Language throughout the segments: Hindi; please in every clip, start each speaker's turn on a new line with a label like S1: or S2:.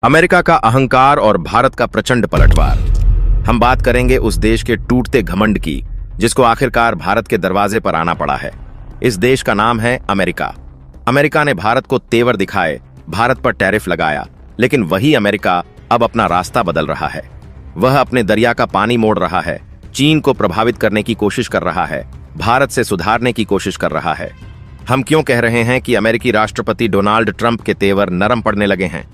S1: अमेरिका का अहंकार और भारत का प्रचंड पलटवार। हम बात करेंगे उस देश के टूटते घमंड की जिसको आखिरकार भारत के दरवाजे पर आना पड़ा है। इस देश का नाम है अमेरिका। अमेरिका ने भारत को तेवर दिखाए, भारत पर टैरिफ लगाया, लेकिन वही अमेरिका अब अपना रास्ता बदल रहा है। वह अपने दरिया का पानी मोड़ रहा है, चीन को प्रभावित करने की कोशिश कर रहा है, भारत से सुधारने की कोशिश कर रहा है। हम क्यों कह रहे हैं कि अमेरिकी राष्ट्रपति डोनाल्ड ट्रंप के तेवर नरम पड़ने लगे हैं?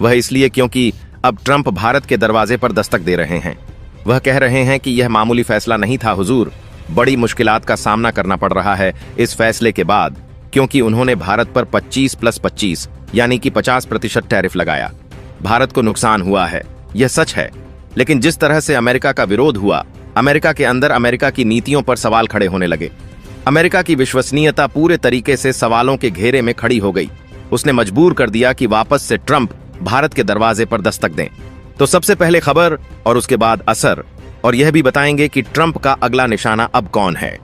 S1: वह इसलिए क्योंकि अब ट्रंप भारत के दरवाजे पर दस्तक दे रहे हैं। वह कह रहे हैं कि यह मामूली फैसला नहीं था हुजूर, बड़ी मुश्किलात का सामना करना पड़ रहा है इस फैसले के बाद, क्योंकि उन्होंने भारत पर 25+25 यानी कि 50% टैरिफ लगाया। भारत को नुकसान हुआ है, यह सच है, लेकिन जिस तरह से अमेरिका का विरोध हुआ, अमेरिका के अंदर अमेरिका की नीतियों पर सवाल खड़े होने लगे। अमेरिका की विश्वसनीयता पूरे तरीके से सवालों के घेरे में खड़ी हो गई। उसने मजबूर कर दिया कि वापस से ट्रंप भारत के दरवाजे पर दस्तक दें। तो सबसे पहले खबर और उसके बाद असर, और यह भी बताएंगे कि ट्रंप का अगला निशाना अब कौन है।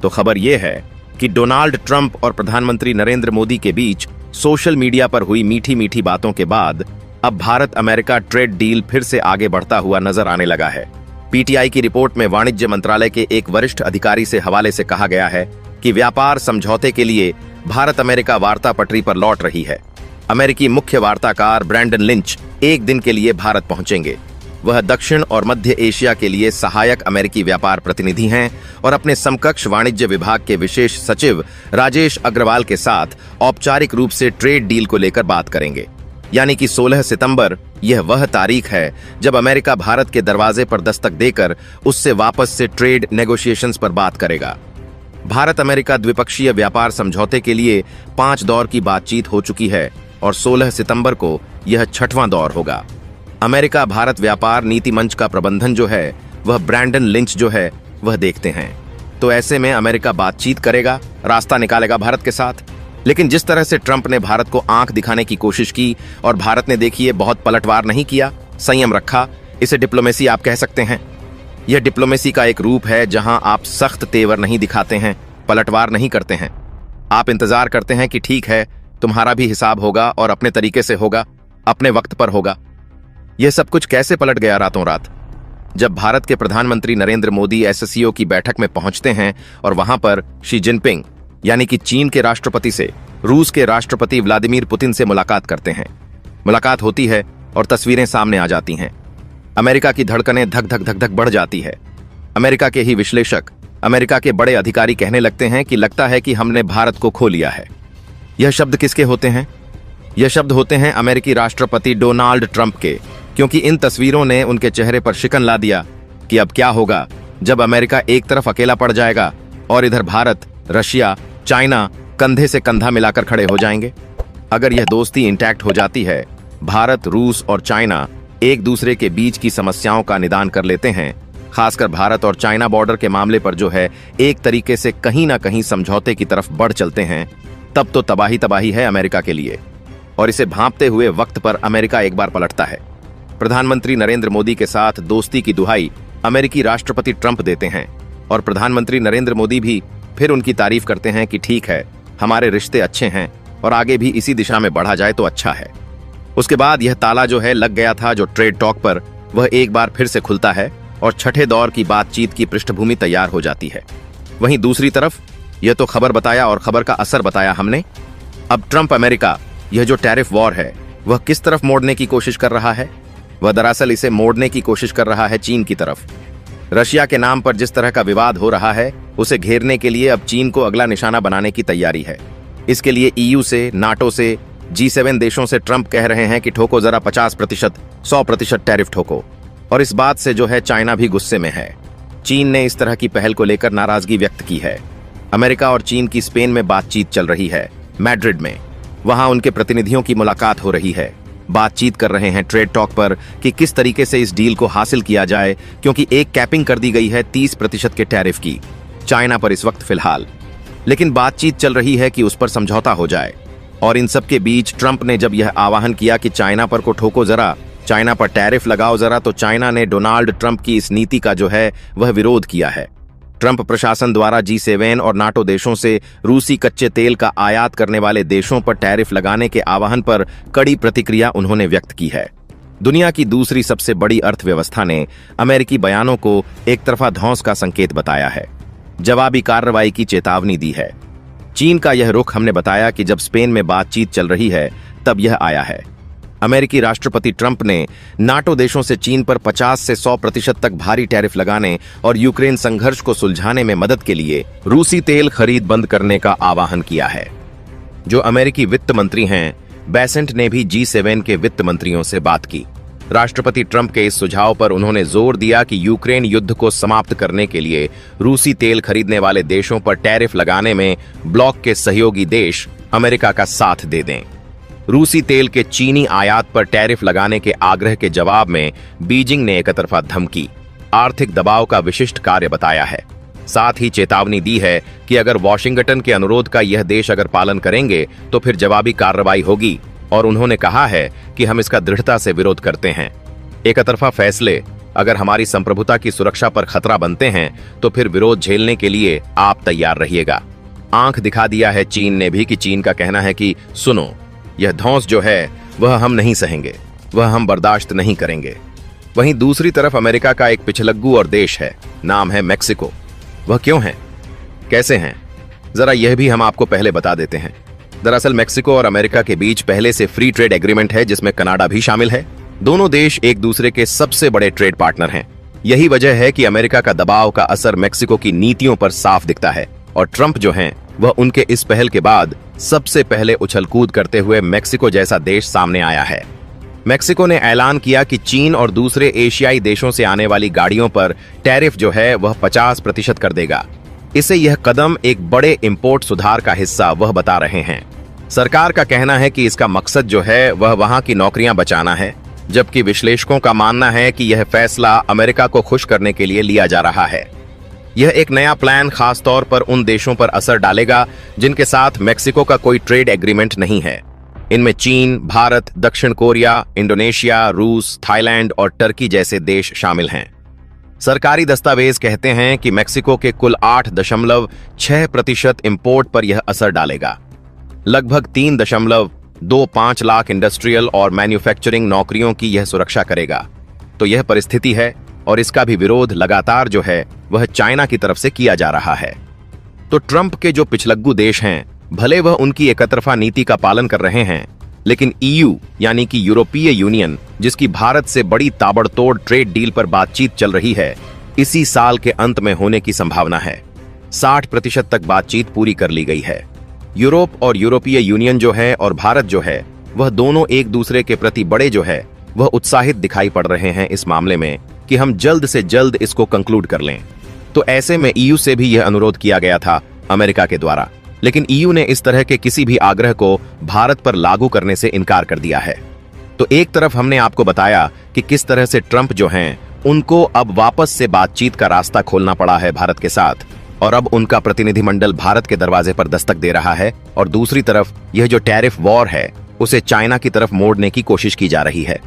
S1: तो खबर यह है कि डोनाल्ड ट्रंप और प्रधानमंत्री नरेंद्र मोदी के बीच सोशल मीडिया पर हुई मीठी मीठी बातों के बाद अब भारत अमेरिका ट्रेड डील फिर से आगे बढ़ता हुआ नजर आने लगा है। पीटीआई की रिपोर्ट में वाणिज्य मंत्रालय के एक वरिष्ठ अधिकारी से हवाले से कहा गया है कि व्यापार समझौते के लिए भारत अमेरिका वार्ता पटरी पर लौट रही है। अमेरिकी मुख्य वार्ताकार ब्रैंडन लिंच एक दिन के लिए भारत पहुंचेंगे। वह दक्षिण और मध्य एशिया के लिए सहायक अमेरिकी व्यापार प्रतिनिधि हैं और अपने समकक्ष वाणिज्य विभाग के विशेष सचिव राजेश अग्रवाल के साथ औपचारिक रूप से ट्रेड डील को लेकर बात करेंगे। यानी कि 16 सितंबर यह वह तारीख है जब अमेरिका भारत के दरवाजे पर दस्तक देकर उससे वापस से ट्रेड नेगोशिएशंस पर बात करेगा। भारत अमेरिका द्विपक्षीय व्यापार समझौते के लिए 5 दौर की बातचीत हो चुकी है और 16 सितंबर को यह 6वां दौर होगा। अमेरिका भारत व्यापार नीति मंच का प्रबंधन जो है वह ब्रैंडन लिंच जो है वह देखते हैं। तो ऐसे में अमेरिका बातचीत करेगा, रास्ता निकालेगा भारत के साथ। लेकिन जिस तरह से ट्रंप ने भारत को आंख दिखाने की कोशिश की और भारत ने देखिए बहुत पलटवार नहीं किया, संयम रखा, इसे डिप्लोमेसी आप कह सकते हैं। यह डिप्लोमेसी का एक रूप है जहां आप सख्त तेवर नहीं दिखाते हैं, पलटवार नहीं करते हैं। आप इंतजार करते हैं कि ठीक है, तुम्हारा भी हिसाब होगा और अपने तरीके से होगा, अपने वक्त पर होगा। यह सब कुछ कैसे पलट गया रातों रात? जब भारत के प्रधानमंत्री नरेंद्र मोदी एससीओ की बैठक में पहुंचते हैं और वहां पर शी जिनपिंग यानी कि चीन के राष्ट्रपति से रूस के राष्ट्रपति व्लादिमीर पुतिन से मुलाकात करते हैं। मुलाकात होती है और तस्वीरें सामने आ जाती हैं। अमेरिका की धड़कनें धक धक धक धक बढ़ जाती है। अमेरिका के ही विश्लेषक, अमेरिका के बड़े अधिकारी कहने लगते हैं कि लगता है कि हमने भारत को खो लिया है। यह शब्द किसके होते हैं? यह शब्द होते हैं अमेरिकी राष्ट्रपति डोनाल्ड ट्रंप के, क्योंकि इन तस्वीरों ने उनके चेहरे पर शिकन ला दिया कि अब क्या होगा जब अमेरिका एक तरफ अकेला पड़ जाएगा और इधर भारत, रशिया, चाइना कंधे से कंधा मिलाकर खड़े हो जाएंगे। अगर यह दोस्ती इंटैक्ट हो जाती है, भारत, रूस और चाइना एक दूसरे के बीच की समस्याओं का निदान कर लेते हैं, खासकर भारत और चाइना बॉर्डर के मामले पर जो है एक तरीके से कहीं ना कहीं समझौते की तरफ बढ़ चलते हैं, तब तो तबाही तबाही है अमेरिका के लिए। और इसे भांपते हुए वक्त पर अमेरिका एक बार पलटता है। प्रधानमंत्री नरेंद्र मोदी के साथ दोस्ती की दुहाई अमेरिकी राष्ट्रपति ट्रंप देते हैं और प्रधानमंत्री नरेंद्र मोदी भी फिर उनकी तारीफ करते हैं कि ठीक है, हमारे रिश्ते अच्छे हैं और आगे भी इसी दिशा में बढ़ा जाए तो अच्छा है। उसके बाद यह ताला जो है लग गया था जो ट्रेड टॉक पर, वह एक बार फिर से खुलता है और 6ठे दौर की बातचीत की पृष्ठभूमि तैयार हो जाती है। वहीं दूसरी तरफ यह तो खबर बताया और खबर का असर बताया हमने। अब ट्रंप अमेरिका यह जो टैरिफ वॉर है वह किस तरफ मोड़ने की कोशिश कर रहा है? वह दरअसल इसे मोड़ने की कोशिश कर रहा है चीन की तरफ। रशिया के नाम पर जिस तरह का विवाद हो रहा है उसे घेरने के लिए अब चीन को अगला निशाना बनाने की तैयारी है। इसके लिए ईयू से, नाटो से, G7 देशों से ट्रंप कह रहे हैं कि ठोको जरा 50%, 100% टैरिफ ठोको। और इस बात से जो है चाइना भी गुस्से में है। चीन ने इस तरह की पहल को लेकर नाराजगी व्यक्त की है। अमेरिका और चीन की स्पेन में बातचीत चल रही है, मैड्रिड में। वहां उनके प्रतिनिधियों की मुलाकात हो रही है। बातचीत कर रहे हैं ट्रेड टॉक पर कि किस तरीके से इस डील को हासिल किया जाए, क्योंकि एक कैपिंग कर दी गई है 30% के टैरिफ की चाइना पर इस वक्त फिलहाल। लेकिन बातचीत चल रही है कि उस पर समझौता हो जाए। और इन सब के बीच ट्रंप ने जब यह आह्वान किया कि चाइना पर को ठोको जरा, चाइना पर टैरिफ लगाओ जरा, तो चाइना ने डोनाल्ड ट्रंप की इस नीति का जो है वह विरोध किया है। ट्रंप प्रशासन द्वारा G7 और नाटो देशों से रूसी कच्चे तेल का आयात करने वाले देशों पर टैरिफ लगाने के आह्वान पर कड़ी प्रतिक्रिया उन्होंने व्यक्त की है। दुनिया की दूसरी सबसे बड़ी अर्थव्यवस्था ने अमेरिकी बयानों को एक तरफा धौंस का संकेत बताया है, जवाबी कार्रवाई की चेतावनी दी है। चीन का यह रुख हमने बताया कि जब स्पेन में बातचीत चल रही है तब यह आया है। अमेरिकी राष्ट्रपति ट्रंप ने नाटो देशों से चीन पर 50 से 100% तक भारी टैरिफ लगाने और यूक्रेन संघर्ष को सुलझाने में मदद के लिए रूसी तेल खरीद बंद करने का आह्वान किया है। जो अमेरिकी वित्त मंत्री हैं, बेसेंट ने भी G7 के वित्त मंत्रियों से बात की। राष्ट्रपति ट्रंप के इस सुझाव पर उन्होंने जोर दिया कि यूक्रेन युद्ध को समाप्त करने के लिए रूसी तेल खरीदने वाले देशों पर टैरिफ लगाने में ब्लॉक के सहयोगी देश अमेरिका का साथ दे दें। रूसी तेल के चीनी आयात पर टैरिफ लगाने के आग्रह के जवाब में बीजिंग ने एकतरफा धमकी, आर्थिक दबाव का विशिष्ट कार्य बताया है। साथ ही चेतावनी दी है कि अगर वॉशिंगटन के अनुरोध का यह देश अगर पालन करेंगे तो फिर जवाबी कार्रवाई होगी, और उन्होंने कहा है कि हम इसका दृढ़ता से विरोध करते हैं। एकतरफा फैसले अगर हमारी संप्रभुता की सुरक्षा पर खतरा बनते हैं तो फिर विरोध झेलने के लिए आप तैयार रहिएगा। आंख दिखा दिया है चीन ने भी कि चीन का कहना है कि सुनो, यह धौंस जो है वह हम नहीं सहेंगे, वह हम बर्दाश्त नहीं करेंगे। वहीं दूसरी तरफ अमेरिका का एक पिछलग्गू और देश है, नाम है मेक्सिको। वह क्यों है, कैसे हैं, जरा यह भी हम आपको पहले बता देते हैं। दरअसल मेक्सिको और अमेरिका के बीच पहले से फ्री ट्रेड एग्रीमेंट है, जिसमें कनाडा भी शामिल है। दोनों देश एक दूसरे के सबसे बड़े ट्रेड पार्टनर हैं। यही वजह है कि अमेरिका का दबाव का असर मेक्सिको की नीतियों पर साफ दिखता है, और ट्रंप जो हैं वह उनके इस पहल के बाद सबसे पहले उछलकूद करते हुए मेक्सिको जैसा देश सामने आया है। मेक्सिको ने ऐलान किया कि चीन और दूसरे एशियाई देशों से आने वाली गाड़ियों पर टैरिफ जो है वह 50% कर देगा। इसे यह कदम एक बड़े इंपोर्ट सुधार का हिस्सा वह बता रहे हैं। सरकार का कहना है कि इसका मकसद जो है वह वहां की नौकरियां बचाना है, जबकि विश्लेषकों का मानना है कि यह फैसला अमेरिका को खुश करने के लिए लिया जा रहा है। यह एक नया प्लान खास तौर पर उन देशों पर असर डालेगा जिनके साथ मेक्सिको का कोई ट्रेड एग्रीमेंट नहीं है। इनमें चीन, भारत, दक्षिण कोरिया, इंडोनेशिया, रूस, थाईलैंड और टर्की जैसे देश शामिल हैं। सरकारी दस्तावेज कहते हैं कि मेक्सिको के कुल 8.6% इंपोर्ट पर यह असर डालेगा। लगभग 3.25 लाख इंडस्ट्रियल और मैन्युफैक्चरिंग नौकरियों की यह सुरक्षा करेगा। तो यह परिस्थिति है, और इसका भी विरोध लगातार जो है वह चाइना की तरफ से किया जा रहा है। तो ट्रंप के जो पिछलग्गू देश हैं, भले वह उनकी एकतरफा नीति का पालन कर रहे हैं, लेकिन EU यानी कि यूरोपीय यूनियन, जिसकी भारत से बड़ी ताबड़तोड़ ट्रेड डील पर बातचीत चल रही है, इसी साल के अंत में होने की संभावना है। 60% तक बातचीत पूरी कर ली गई है। यूरोप और यूरोपीय यूनियन जो है और भारत जो है वह दोनों एक दूसरे के प्रति बड़े जो है वह उत्साहित दिखाई पड़ रहे हैं इस मामले में कि हम जल्द से जल्द इसको कंक्लूड कर लें। तो ऐसे में EU से भी यह अनुरोध किया गया था अमेरिका के द्वारा, लेकिन EU ने इस तरह के किसी भी आग्रह को भारत पर लागू करने से इनकार कर दिया है। तो एक तरफ हमने आपको बताया कि किस तरह से ट्रंप जो हैं उनको अब वापस से बातचीत का रास्ता खोलना पड़ा है भारत के साथ, और अब उनका प्रतिनिधिमंडल भारत के दरवाजे पर दस्तक दे रहा है, और दूसरी तरफ यह जो टैरिफ वॉर है उसे चाइना की तरफ मोड़ने की कोशिश की जा रही है।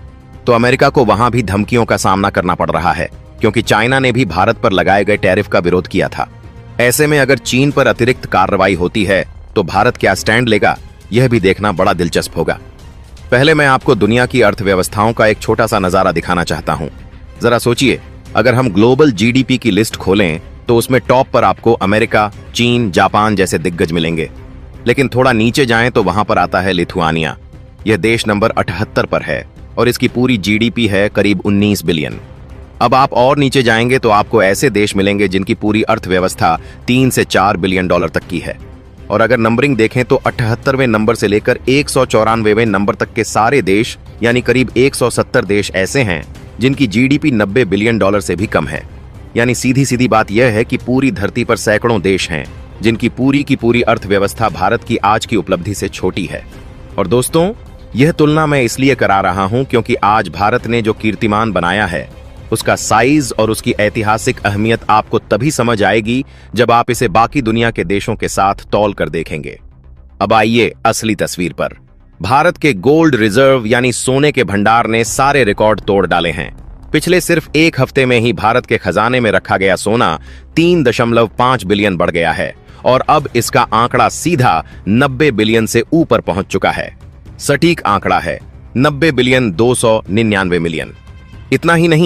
S1: तो अमेरिका को वहां भी धमकियों का सामना करना पड़ रहा है, क्योंकि चाइना ने भी भारत पर लगाए गए टैरिफ का विरोध किया था। ऐसे में अगर चीन पर अतिरिक्त कार्रवाई होती है तो भारत क्या स्टैंड लेगा, यह भी देखना बड़ा दिलचस्प होगा। पहले मैं आपको दुनिया की अर्थव्यवस्थाओं का एक छोटा सा नजारा दिखाना चाहता हूं। जरा सोचिए, अगर हम ग्लोबल GDP की लिस्ट खोलें तो उसमें टॉप पर आपको अमेरिका, चीन, जापान जैसे दिग्गज मिलेंगे, लेकिन थोड़ा नीचे जाएं तो वहां पर आता है लिथुआनिया। यह देश नंबर 78 पर है और इसकी पूरी GDP है करीब 19 बिलियन। अब आप और नीचे जाएंगे तो आपको ऐसे देश मिलेंगे जिनकी पूरी अर्थव्यवस्था 3 से 4 बिलियन डॉलर तक की है। और अगर नंबरिंग देखें तो 78वें नंबर से लेकर 194वें नंबर तक के सारे देश यानी करीब 170 देश ऐसे हैं जिनकी GDP 90 बिलियन डॉलर से भी कम है। यानी सीधी सीधी बात यह है कि पूरी धरती पर सैकड़ों देश हैं जिनकी पूरी की पूरी अर्थव्यवस्था भारत की आज की उपलब्धि से छोटी है। और दोस्तों, यह तुलना मैं इसलिए करा रहा हूं क्योंकि आज भारत ने जो कीर्तिमान बनाया है उसका साइज और उसकी ऐतिहासिक अहमियत आपको तभी समझ आएगी जब आप इसे बाकी दुनिया के देशों के साथ तौल कर देखेंगे। अब आइए असली तस्वीर पर। भारत के गोल्ड रिजर्व यानी सोने के भंडार ने सारे रिकॉर्ड तोड़ डाले हैं। पिछले सिर्फ एक हफ्ते में ही भारत के खजाने में रखा गया सोना 3.5 बिलियन बढ़ गया है और अब इसका आंकड़ा सीधा 90 बिलियन से ऊपर पहुंच चुका है। सटीक आंकड़ा है, 90 बिलियन 299 मिलियन। इतना ही नहीं,